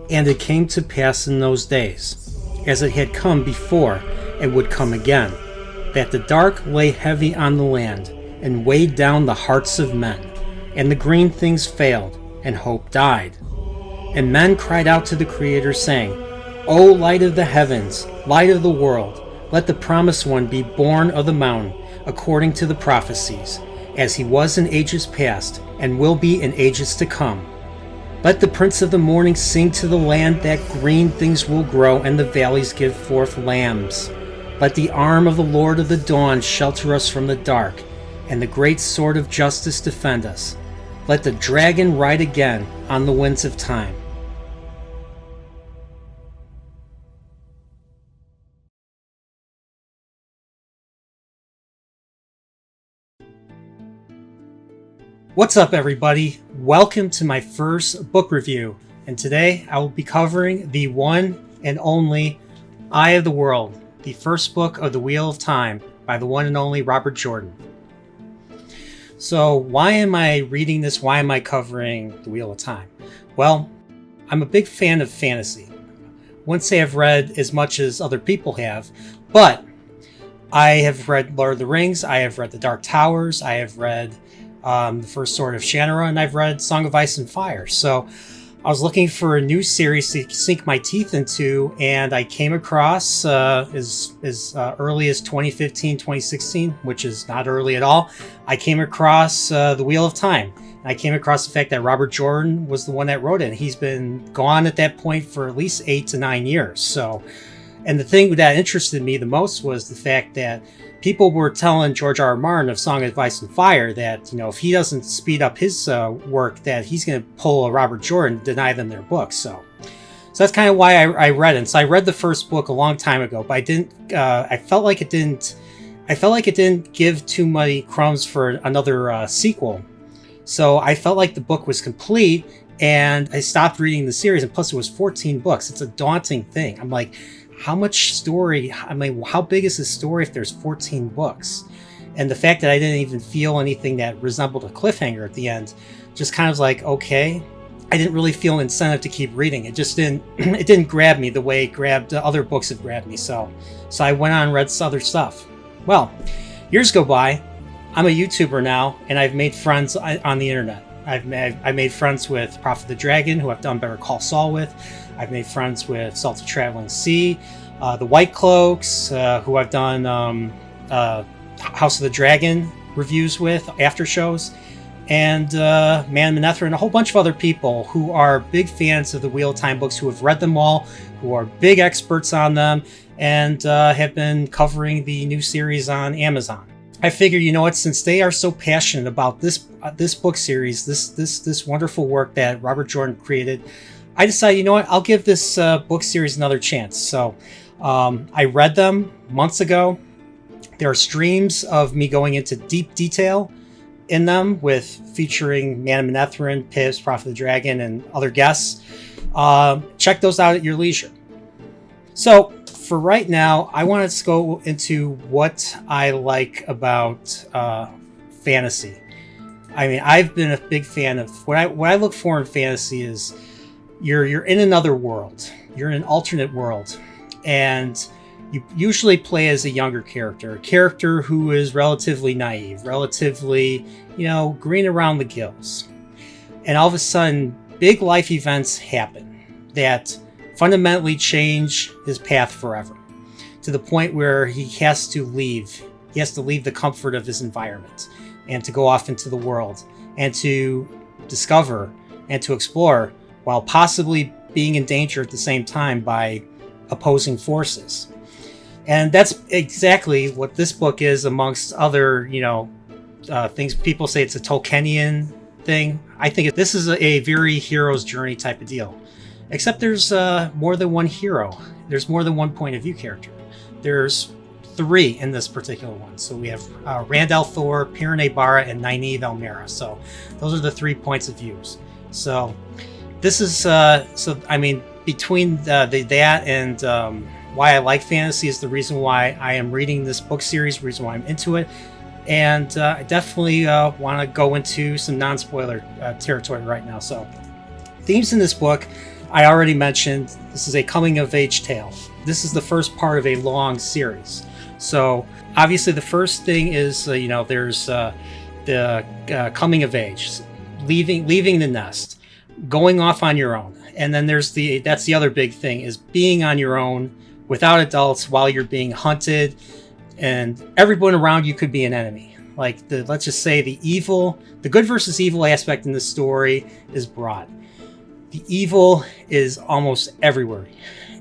And it came to pass in those days, as it had come before and would come again, that the dark lay heavy on the land, and weighed down the hearts of men, and the green things failed, and hope died. And men cried out to the Creator, saying, O light of the heavens, light of the world, let the promised one be born of the mountain, according to the prophecies, as he was in ages past, and will be in ages to come. Let the Prince of the morning sing to the land that green things will grow, and the valleys give forth lambs. Let the arm of the Lord of the dawn shelter us from the dark, and the great sword of justice defend us. Let the dragon ride again on the winds of time. What's up, everybody? Welcome to my first book review, and today I will be covering the one and only Eye of the World, the first book of the Wheel of Time by the one and only Robert Jordan. So why am I reading this? Why am I covering the Wheel of Time? Well, I'm a big fan of fantasy. I wouldn't say I've read as much as other people have, but I have read Lord of the Rings, I have read The Dark Towers, I have read The First Sword of Shannara, and I've read Song of Ice and Fire. So I was looking for a new series to sink my teeth into, and I came across as early as 2015, 2016, which is not early at all. I came across The Wheel of Time. And I came across the fact that Robert Jordan was the one that wrote it. He's been gone at that point for at least 8 to 9 years. So, and the thing that interested me the most was the fact that people were telling George R. R. Martin of Song of Ice and Fire that, you know, if he doesn't speed up his work, that he's going to pull a Robert Jordan, deny them their books. So that's kind of why I read it. So I read the first book a long time ago, but I didn't. I felt like it didn't give too many crumbs for another sequel. So I felt like the book was complete, and I stopped reading the series. And plus, it was 14 books. It's a daunting thing. I'm like, how much story? I mean, how big is this story if there's 14 books? And the fact that I didn't even feel anything that resembled a cliffhanger at the end, just kind of like, okay, I didn't really feel an incentive to keep reading. It just didn't. It didn't grab me the way it grabbed other books have grabbed me. So I went on and read other stuff. Well, years go by. I'm a YouTuber now, and I've made friends on the internet. I've made friends with Prophet the Dragon, who I've done Better Call Saul with. I've made friends with Salt of Traveling Sea, the White Cloaks, who I've done House of the Dragon reviews with, after shows, and Man Manethra, and a whole bunch of other people who are big fans of the Wheel of Time books, who have read them all, who are big experts on them, and have been covering the new series on Amazon. I figure, you know what, since they are so passionate about this book series, this wonderful work that Robert Jordan created, I decided, you know what, I'll give this book series another chance. So I read them months ago. There are streams of me going into deep detail in them, with featuring Man Manethra, Pips, Prophet the Dragon, and other guests. Check those out at your leisure. So for right now, I want to go into what I like about fantasy. I mean, I've been a big fan of what I look for in fantasy is you're in another world. You're in an alternate world, and you usually play as a younger character, a character who is relatively naive, relatively, green around the gills. And all of a sudden, big life events happen that fundamentally change his path forever, to the point where he has to leave. He has to leave the comfort of his environment and to go off into the world and to discover and to explore, while possibly being in danger at the same time by opposing forces. And that's exactly what this book is, amongst other, things. People say it's a Tolkienian thing. I think this is a very hero's journey type of deal. Except there's more than one hero. There's more than one point of view character. There's 3 in this particular one. So we have Rand al'Thor, Pirene Barra, and Nynaeve Almera. So those are the 3 points of views. So this is between that and why I like fantasy is the reason why I am reading this book series, the reason why I'm into it. And I definitely want to go into some non-spoiler territory right now. So themes in this book, I already mentioned this is a coming-of-age tale. This is the first part of a long series. So obviously the first thing is, there's the coming of age, leaving the nest, going off on your own. And then that's the other big thing, is being on your own without adults while you're being hunted, and everyone around you could be an enemy. Like let's just say the good versus evil aspect in this story is broad. The evil is almost everywhere.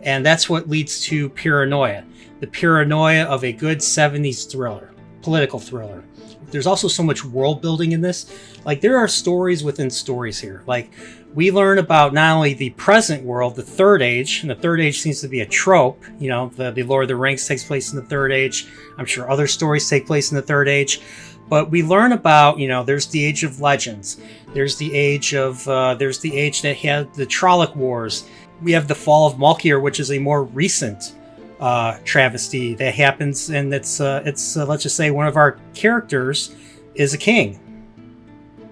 And that's what leads to paranoia. The paranoia of a good 70s thriller, political thriller. There's also so much world building in this. Like, there are stories within stories here. Like, we learn about not only the present world, the Third Age, and the Third Age seems to be a trope. The Lord of the Rings takes place in the Third Age. I'm sure other stories take place in the Third Age. But we learn about, there's the Age of Legends. There's the age that had the Trolloc Wars. We have the fall of Malkir, which is a more recent travesty that happens, and it's let's just say one of our characters is a king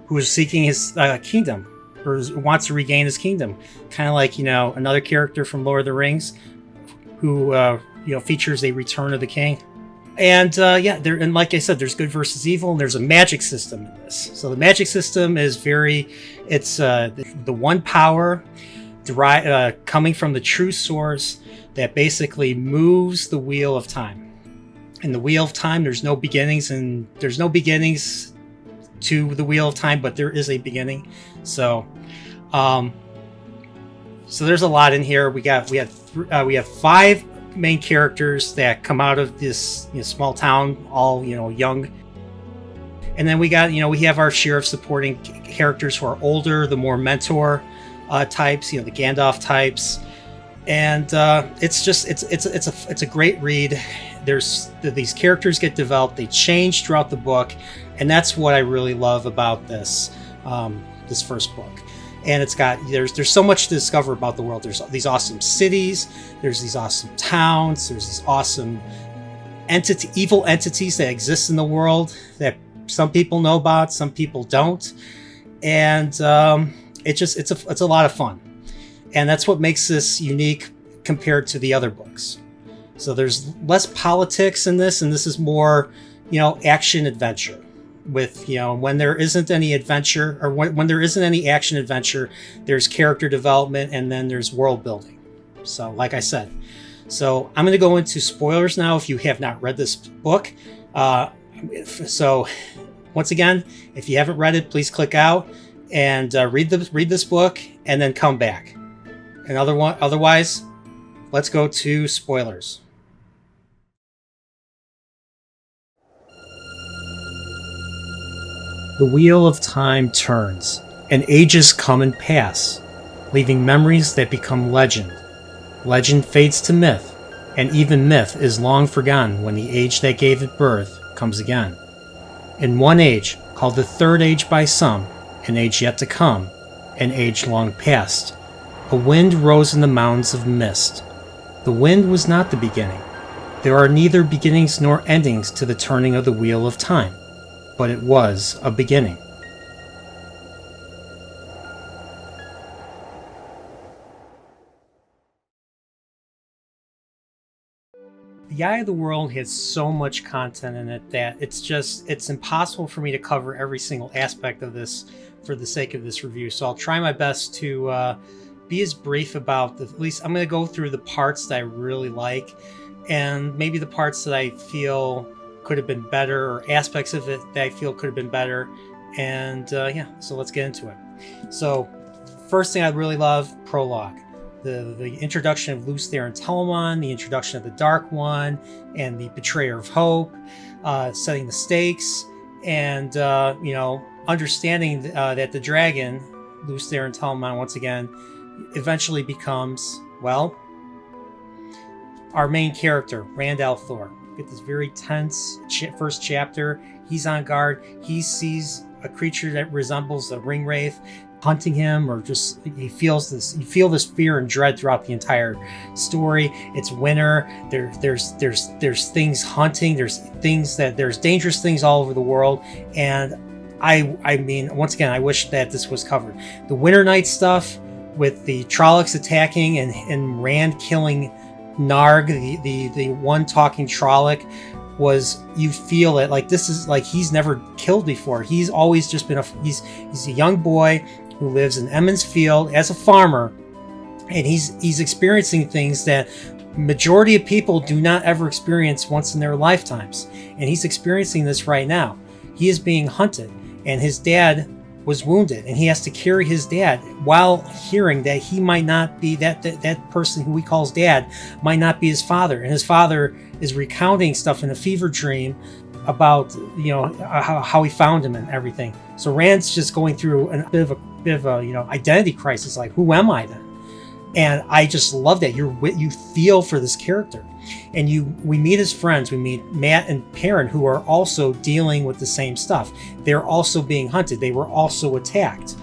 who is seeking his kingdom, or wants to regain his kingdom, kind of like another character from Lord of the Rings who features a return of the king. And and like I said, there's good versus evil, and there's a magic system in this. So the magic system is the one power coming from the true source that basically moves the wheel of time. In the wheel of time, there's no beginnings to the wheel of time, but there is a beginning. So there's a lot in here. We have 5 main characters that come out of this small town, all young. And then we have our share of supporting characters who are older, the more mentor types, the Gandalf types. And it's a great read. These characters get developed, they change throughout the book, and that's what I really love about this first book. And there's so much to discover about the world. There's these awesome cities, there's these awesome towns, there's these awesome evil entities that exist in the world that some people know about, some people don't, and it's a lot of fun. And that's what makes this unique compared to the other books. So there's less politics in this, and this is more, action adventure. With, when there isn't any adventure, or when there isn't any action adventure, there's character development, and then there's world building. So, like I said. So I'm going to go into spoilers now if you have not read this book. So, once again, if you haven't read it, please click out and read this book, and then come back. And otherwise, let's go to spoilers. The wheel of time turns, and ages come and pass, leaving memories that become legend. Legend fades to myth, and even myth is long forgotten when the age that gave it birth comes again. In one age, called the Third Age by some, an age yet to come, an age long past, a wind rose in the mountains of mist. The wind was not the beginning. There are neither beginnings nor endings to the turning of the wheel of time, but it was a beginning. The Eye of the World has so much content in it that it's impossible for me to cover every single aspect of this for the sake of this review. So I'll try my best to be as brief about at least I'm going to go through the parts that I really like, and maybe the parts that I feel could have been better, or aspects of it that I feel could have been better. And so let's get into it. So first thing I really love, Prologue. The introduction of Luce, Theron, Telamon, the introduction of the Dark One, and the Betrayer of Hope, setting the stakes, and understanding that the dragon, Luce, Theron, Telamon, once again, eventually becomes, our main character, Rand al'Thor. Get this very tense first chapter. He's on guard. He sees a creature that resembles a ring wraith hunting him, or just you feel this fear and dread throughout the entire story. It's winter. There's things hunting. There's dangerous things all over the world, and I mean, once again, I wish that this was covered. The Winter Night stuff with the Trollocs attacking and Rand killing Narg, the one talking Trolloc, was, you feel it, like this is like he's never killed before. He's always just been he's a young boy who lives in Emmons Field as a farmer, and he's experiencing things that majority of people do not ever experience once in their lifetimes, and he's experiencing this right now. He is being hunted, and his dad was wounded, and he has to carry his dad while hearing that he might not be that person who he calls dad might not be his father, and his father is recounting stuff in a fever dream about how he found him and everything. So Rand's just going through a bit of a identity crisis, like, who am I then? And I just love that you feel for this character, and we meet his friends. We meet Matt and Perrin, who are also dealing with the same stuff. They're also being hunted. They were also attacked.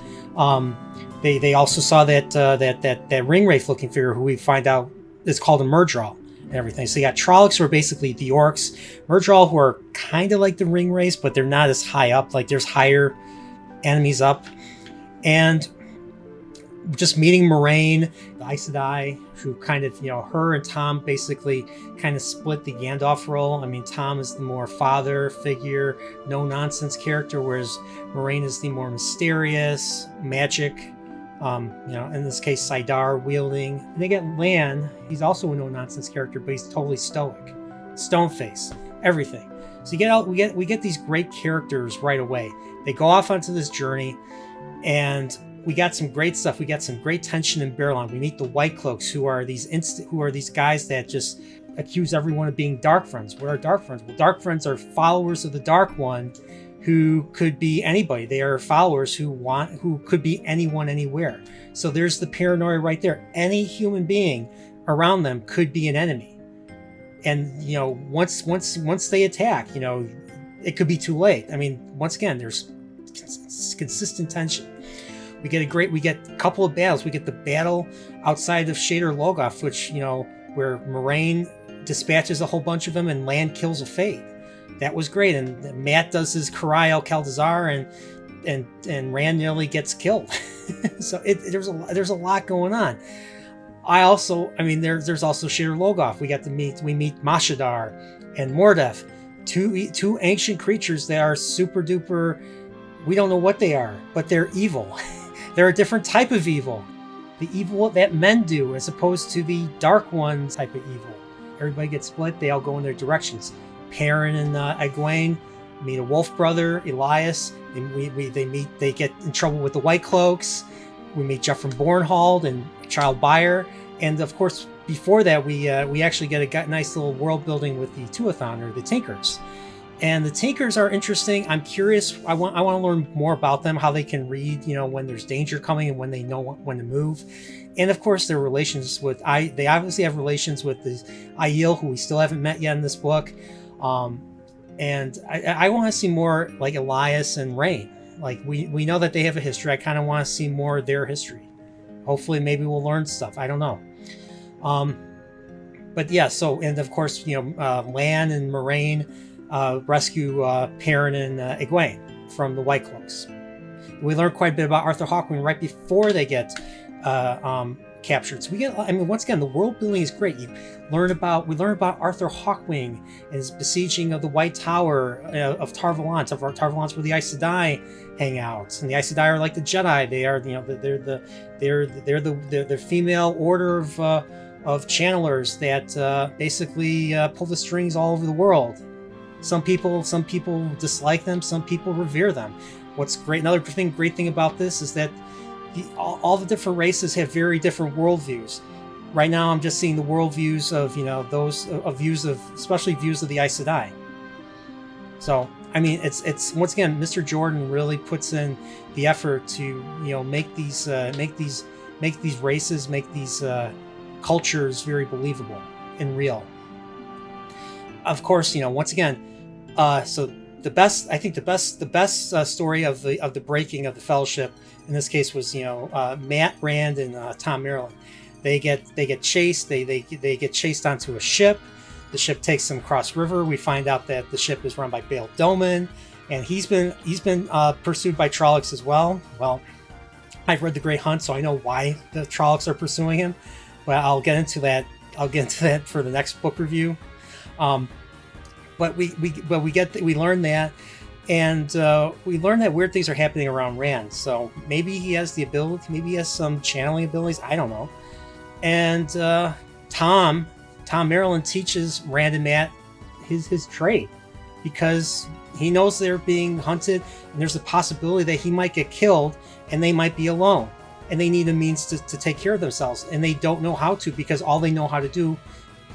They also saw that ringwraith looking figure, who we find out is called a Murdral and everything. So you got Trollocs, who are basically the orcs, Murdral, who are kind of like the ringwraiths, but they're not as high up. Like, there's higher enemies up, and just meeting Moraine, the Aes Sedai, who kind of, her and Tom basically kind of split the Gandalf role. I mean, Tom is the more father figure, no nonsense character, whereas Moraine is the more mysterious, magic, in this case, Saidar wielding. And they get Lan. He's also a no nonsense character, but he's totally stoic, stone face, everything. So we get these great characters right away. They go off onto this journey, and we got some great stuff. We got some great tension in Baerlon. We meet the White Cloaks, who are these guys that just accuse everyone of being Dark Friends. What are Dark Friends? Well, Dark Friends are followers of the Dark One, who could be anybody. They are followers who could be anyone, anywhere. So there's the paranoia right there. Any human being around them could be an enemy. And once they attack, it could be too late. I mean, once again, there's consistent tension. We get a couple of battles. We get the battle outside of Shader Logoth, which, where Moraine dispatches a whole bunch of them and Lan kills a Fade. That was great. And Matt does his Karai El Kaldazar, and Rand nearly gets killed. So there's a lot going on. There's also Shader Logoth. We meet Mashadar and Mordeth, two ancient creatures that are super duper. We don't know what they are, but they're evil. They're a different type of evil. The evil that men do, as opposed to the Dark One type of evil. Everybody gets split. They all go in their directions. Perrin and Egwene meet a wolf brother, Elias. They get in trouble with the White Cloaks. We meet Jeffrey Bornhold and Child Buyer. And of course, before that, we actually get a nice little world building with the Tuathon, or the Tinkers. And the Tinkers are interesting. I'm curious. I want to learn more about them, how they can read, when there's danger coming and when they know when to move. And of course, their relations with they obviously have relations with the Aiel, who we still haven't met yet in this book. And I want to see more like Elias and Rain. Like we know that they have a history. I kind of want to see more of their history. Hopefully, maybe we'll learn stuff. I don't know. But yeah. So, and of course, Lan and Moraine rescue Perrin and Egwene from the White Cloaks. We learn quite a bit about Arthur Hawkwing right before they get captured. So we get, once again, the world building is great. We learn about Arthur Hawkwing and his besieging of the White Tower of Tar-Valon. Tar-Valon's where the Aes Sedai hang out, and the Aes Sedai are like the Jedi. They are, they're the female order of channelers that basically pull the strings all over the world. Some people dislike them. Some people revere them. What's great, great thing about this is that all the different races have very different worldviews. Right now, I'm just seeing the worldviews of especially views of the Aes Sedai. So, it's once again, Mr. Jordan really puts in the effort to make these races, make these cultures very believable and real. Of course, once again. So the best story of the breaking of the Fellowship in this case was Matt Rand and Tom Maryland. They get chased. They get chased onto a ship. The ship takes them across river. We find out that the ship is run by Bail Doman, and he's been pursued by Trollocs as well. Well, I've read The Great Hunt, so I know why the Trollocs are pursuing him. But I'll get into that. I'll get into that for the next book review. But we learn that, and we learn that weird things are happening around Rand. So maybe he has the ability. Maybe he has some channeling abilities. I don't know. And Tom Maryland teaches Rand and Matt his trade, because he knows they're being hunted, and there's a possibility that he might get killed, and they might be alone, and they need a means to take care of themselves, and they don't know how to, because all they know how to do,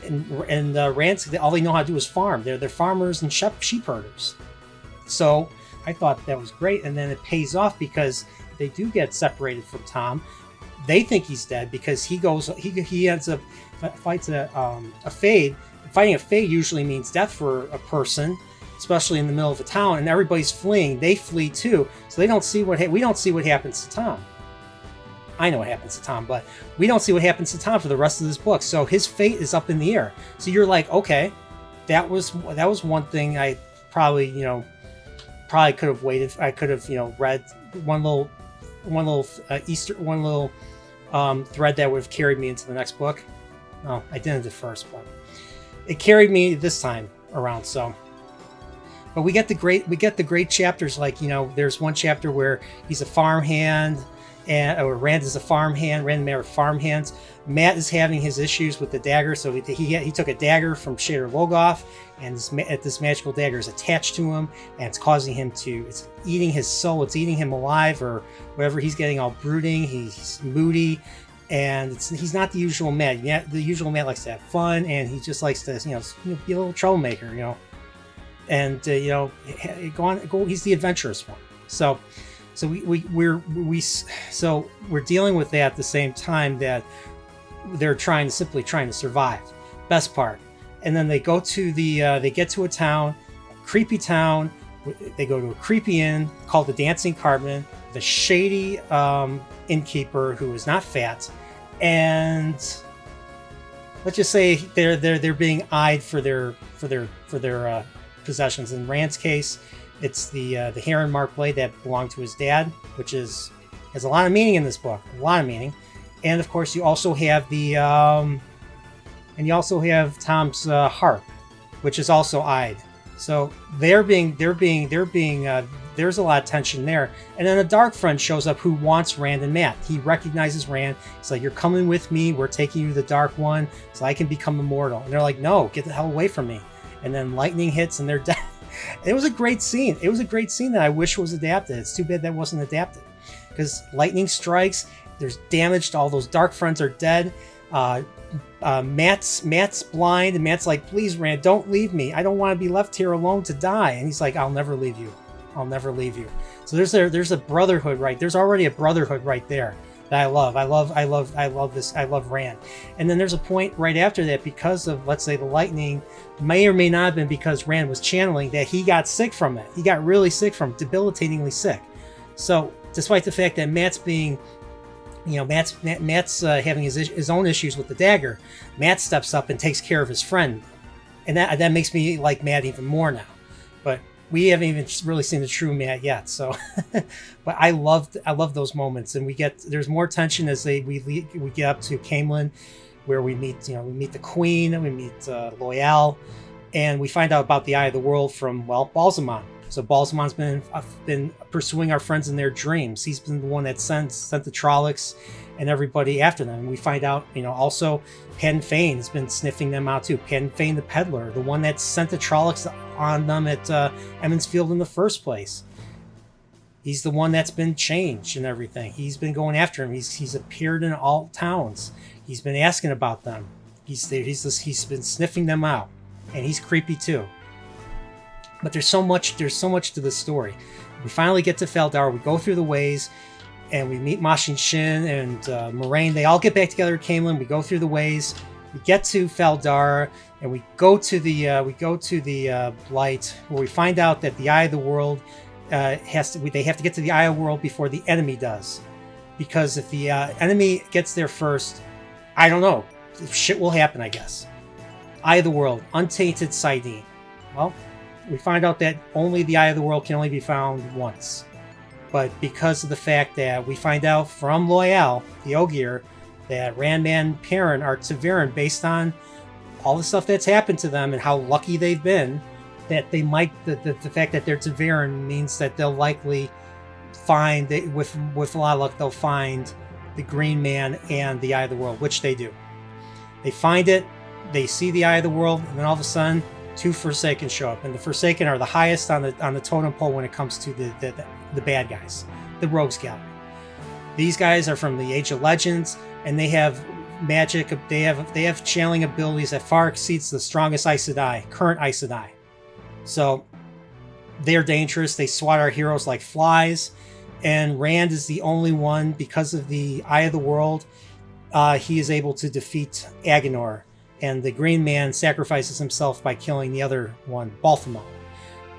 and Rand's, all they know how to do is farm. They're farmers and sheep herders. So I thought that was great, and then it pays off because they do get separated from Tom. They think he's dead because he ends up fights a fade. Fighting a fade usually means death for a person, especially in the middle of a town, and everybody's fleeing. They flee too, so we don't see what happens to Tom. I know what happens to Tom, but we don't see what happens to Tom for the rest of this book. So his fate is up in the air. So you're like, okay, that was one thing I probably could have waited. I could have read one little thread that would have carried me into the next book. Oh, I didn't at first, but it carried me this time around. So, but we get the great chapters. Like, there's one chapter where he's a farmhand, or Rand is a farmhand. Rand and Matt are farmhands. Matt is having his issues with the dagger, so he took a dagger from Shader Logoth, and this magical dagger is attached to him, and it's causing him it's eating his soul. It's eating him alive, or whatever. He's getting all brooding. He's moody. And he's not the usual Matt. The usual Matt likes to have fun, and he just likes to, be a little troublemaker, And he's the adventurous one. So we're dealing with that at the same time that they're simply trying to survive. Best part. And then they get to a town, a creepy town. They go to a creepy inn called the Dancing Cartman. The shady innkeeper who is not fat, and let's just say they're being eyed for their possessions. In Rand's case, it's the heron mark blade that belonged to his dad, which has a lot of meaning in this book, and of course you also have Tom's harp, which is also eyed. So there's a lot of tension there. And then a dark friend shows up who wants Rand and Matt. He recognizes Rand. He's like, you're coming with me. We're taking you to the Dark One so I can become immortal. And they're like, no, get the hell away from me. And then lightning hits and they're dead. It was a great scene. It was a great scene that I wish was adapted. It's too bad that wasn't adapted, because lightning strikes. There's damage to all those dark friends are dead. Matt's blind, and Matt's like, please, Rand, don't leave me. I don't want to be left here alone to die. And he's like, I'll never leave you. So there's a brotherhood, right? There's already a brotherhood right there that I love. I love this. I love Rand. And then there's a point right after that, because of, let's say, the lightning, may or may not have been because Rand was channeling, that he got sick from it. He got really sick from it, debilitatingly sick. So despite the fact that Matt's being, Matt's having his own issues with the dagger, Matt steps up and takes care of his friend, and that makes me like Matt even more now. But we haven't even really seen the true Matt yet. So, but I love those moments, and there's more tension as we get up to Camelin, where we meet the Queen, we meet Loyal, and we find out about the Eye of the World from Balsamon. So Balsamon's been pursuing our friends in their dreams. He's been the one that sent the Trollocs and everybody after them. And we find out, also Pan Fane has been sniffing them out too. Pan Fane the peddler, the one that sent the Trollocs on them at Emmons Field in the first place. He's the one that's been changed and everything. He's been going after him. He's appeared in all towns. He's been asking about them. He's been sniffing them out, and he's creepy too. But there's so much to this story. We finally get to Feldar. We go through the ways, and we meet Mashin Shin and Moraine. They all get back together at Camelin. We go through the ways. We get to Feldar, and we go to the Blight, where we find out that the Eye of the World they have to get to the Eye of the World before the enemy does, because if the enemy gets there first, I don't know, shit will happen, I guess. Eye of the World, untainted Sidene. Well, we find out that only the Eye of the World can only be found once. but because of the fact that we find out from Loyal, the Ogier, that Randman and Perrin are Ta'veren based on all the stuff that's happened to them and how lucky they've been, that they might, the fact that they're Ta'veren means that they'll likely find, with a lot of luck, they'll find the Green Man and the Eye of the World, which they do. They find it, they see the Eye of the World, and then all of a sudden, 2 Forsaken show up. And the Forsaken are the highest on the totem pole when it comes to the bad guys, the Rogues Gallery. These guys are from the Age of Legends, and they have magic. They have channeling abilities that far exceeds the strongest current Aes Sedai. So they're dangerous. They swat our heroes like flies. And Rand is the only one, because of the Eye of the World, he is able to defeat Aginor. And the Green Man sacrifices himself by killing the other one, Balthamo.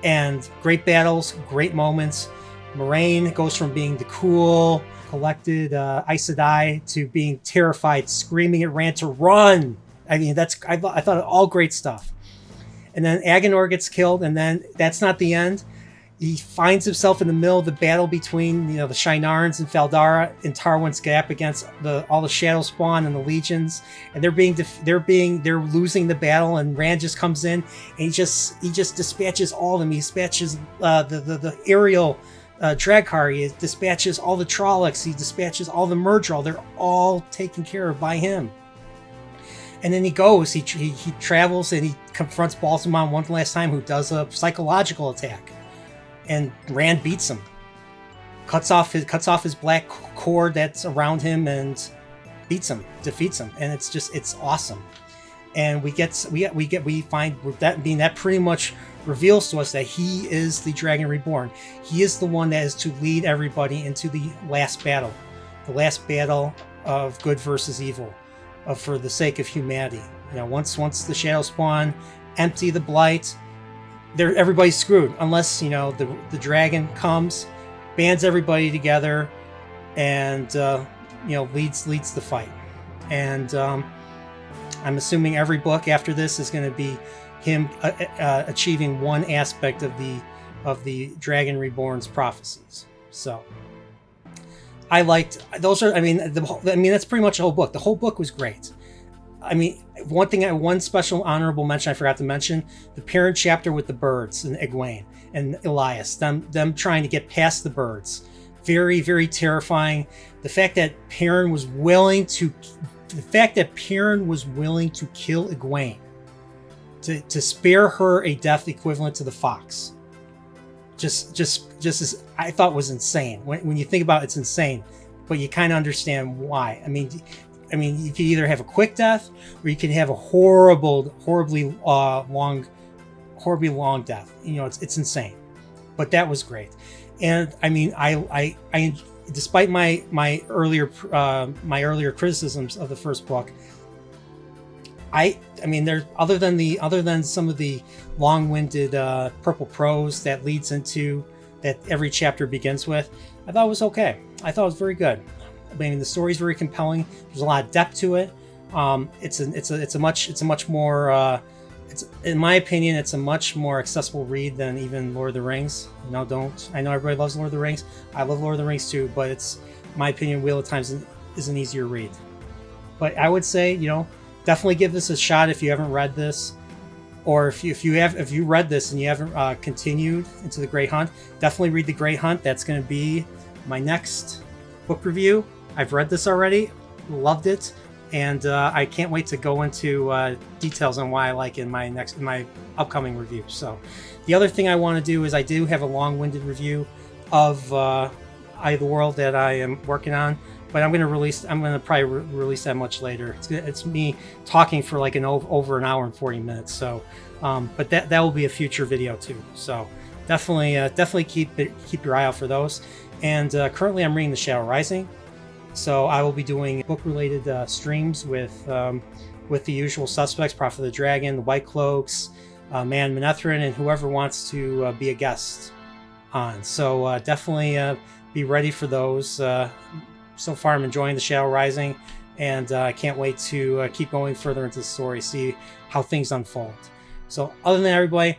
And great battles, great moments. Moraine goes from being the cool, collected Aes Sedai to being terrified, screaming at Rand to run. I mean, I thought all great stuff. And then Aginor gets killed, and then that's not the end. He finds himself in the middle of the battle between, the Shienarans and Faldara in Tarwin's Gap against all the Shadow Spawn and the legions, and they're losing the battle. And Rand just comes in and he just dispatches all of them. He dispatches the aerial Draghkar. He dispatches all the Trollocs. He dispatches all the Murdral. They're all taken care of by him. And then he goes. He travels and he confronts Balsamon one last time, who does a psychological attack. And Rand beats him, cuts off his black cord that's around him, and defeats him, and it's awesome. And we find that pretty much reveals to us that he is the Dragon Reborn. He is the one that is to lead everybody into the last battle of good versus evil, for the sake of humanity. Once the Shadow Spawn empty the Blight, everybody's screwed unless the dragon comes, bands everybody together, and leads the fight. And I'm assuming every book after this is going to be him achieving one aspect of the Dragon Reborn's prophecies. So I liked those. That's pretty much the whole book. The whole book was great. One special honorable mention I forgot to mention: the Perrin chapter with the birds and Egwene and Elias, them trying to get past the birds. Very, very terrifying. The fact that Perrin was willing to kill Egwene to spare her a death equivalent to the fox. Just as I thought was insane. When you think about it, it's insane, but you kind of understand why. You could either have a quick death, or you can have a horribly long death. It's insane, but that was great. And I despite my earlier criticisms of the first book, there other than some of the long-winded purple prose that leads into that every chapter begins with, I thought it was okay. I thought it was very good. The story's very compelling. There's a lot of depth to it. It's a much more in my opinion, it's a much more accessible read than even Lord of the Rings. I know everybody loves Lord of the Rings. I love Lord of the Rings too, but it's, in my opinion, Wheel of Time is an easier read. But I would say, definitely give this a shot if you haven't read this, or if you read this and you haven't continued into the Great Hunt. Definitely read the Great Hunt. That's going to be my next book review. I've read this already, loved it, and I can't wait to go into details on why I like it in my upcoming review. So, the other thing I want to do is I do have a long-winded review of Eye of the World that I am working on, but I'm going to probably release that much later. It's me talking for like over an hour and 40 minutes. So, but that will be a future video too. So, definitely keep your eye out for those. And currently, I'm reading The Shadow Rising. So I will be doing book-related streams with the usual suspects: Prophet of the Dragon, the White Cloaks, Man Manethrin, and whoever wants to be a guest on. So definitely be ready for those. So far, I'm enjoying The Shadow Rising, and I can't wait to keep going further into the story, see how things unfold. So other than that, everybody,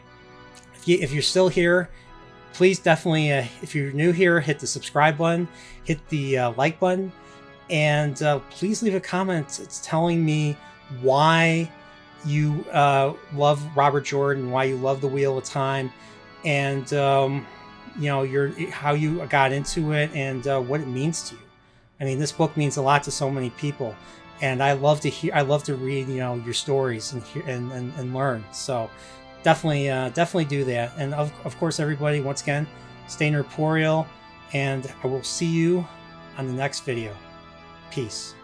if you're still here, please definitely, if you're new here, hit the subscribe button, hit the like button, and please leave a comment. It's telling me why you love Robert Jordan, why you love the Wheel of Time, and how you got into it and what it means to you. I mean, this book means a lot to so many people, and I love to read your stories and hear and learn. So definitely do that. And of course, everybody, once again, stay corporeal, and I will see you on the next video. Peace.